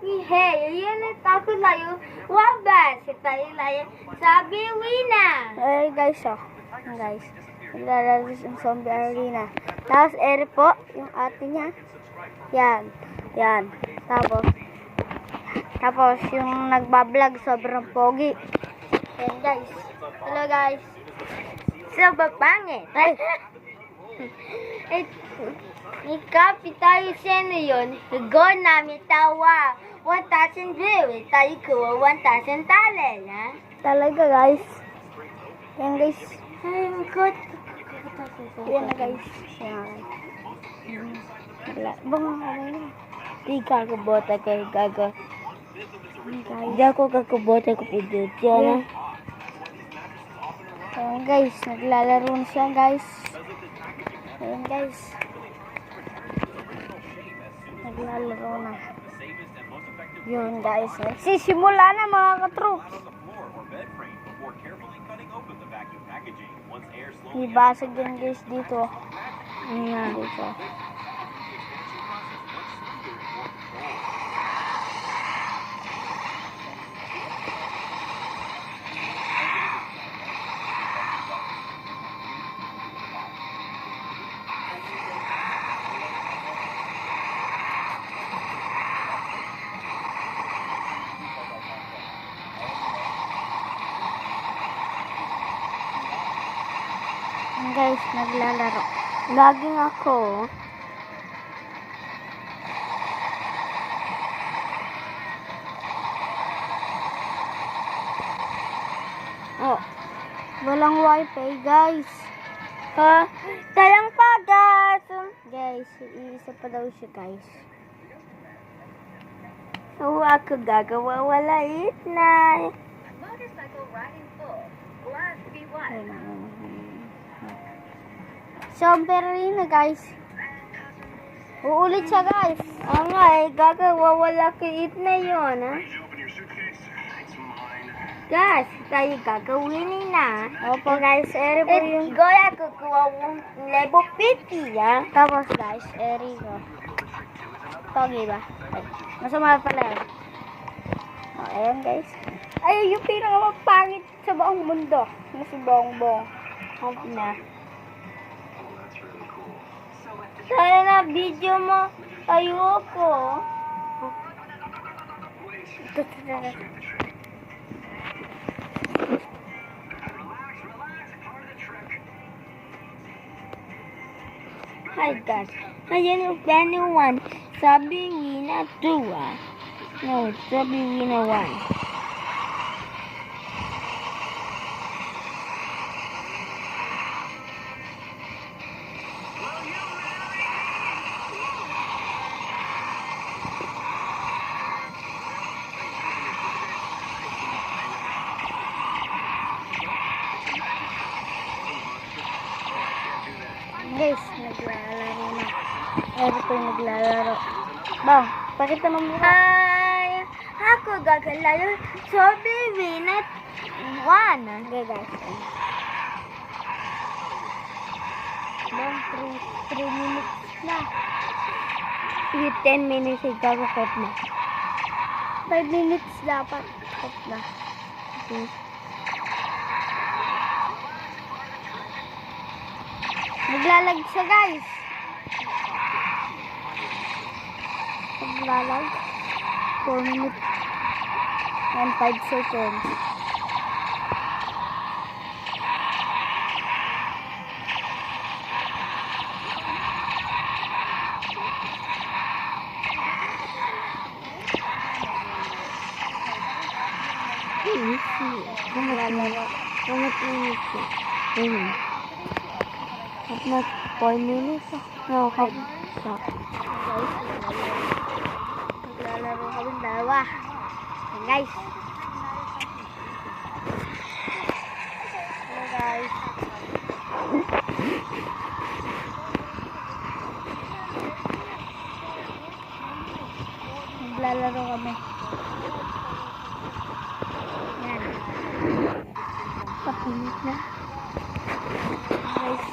Hey, yun ang takot layo. Wabas. Tayo layo. Sabi, Wina. Eh guys, oh. Ayan, guys. Naglalaro yung zombie arena. Tapos, ere po, yung ate niya. Yan. Yan. Tapos, yung nagbablog, sobrang pogi. Ayan, guys. Hello, guys. Sa bapangit. Ay! Ikapi tayo siya na yun. Go namin tawa. 1,000 views. Tayo kuha 1,000 talent, ha? Talaga, guys. Ayan, guys. Ay, good. Ayan na, guys. Ayan. Bang, ano yun? Di kakabota kayo gago. Guys. Di ako kakabota ko video dyan. Ayan, guys. Naglalaro na siya, guys. Ayan, guys. Naglalaro na. Yun, guys. Nagsisimula na, mga katroops. Ibasag din, guys, dito. Ayan, dito. Guys, naglalaro. Laging ako. Oh, walang wifi, guys. Ha? Talang pagas. Guys, iisa pa daw siya, guys. So, ako gagawa wala na. Zombie arena, guys. Uulit siya, guys. Oo nga gagawa wala kait na yun, ha? Guys, tayo gagawin na. Opo, guys. Eri po yung... Goya kukuha level 50, ha? Tapos, guys, eri ko. Pogi ba? Masama pala yun. Oh, ayan, guys. Ay, yung pinakamapangit sa buong mundo. Si Bongbong. Off na. Sana na video mo. Ayoko. Hi guys. Ayan yung penny 1. Sabi Wina 2, ah. No, sabi Wina 1. Guys, naglalaro na. Eri po yung naglalaro. Bang, pakita mo muna. Ay, ako gagalaro. Sabi Wina 1. Okay, guys. Bang, 3 minutes na. 10 minutes gagakot na. 5 minutes dapat. Off na. Okay. Naglalag siya, guys. Naglalag. 4 minutes and 5 seconds. Naglalaro. Not 4 minutes. No, Guys, naglalaro kami dalawa. Ayan, guys. Hello, guys. Naglalaro kami. Yan. Pakinig na. Guys.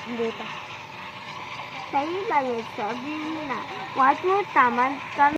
Hindi pa. sa'yo lang sabihin na. Huwag mo taman kami.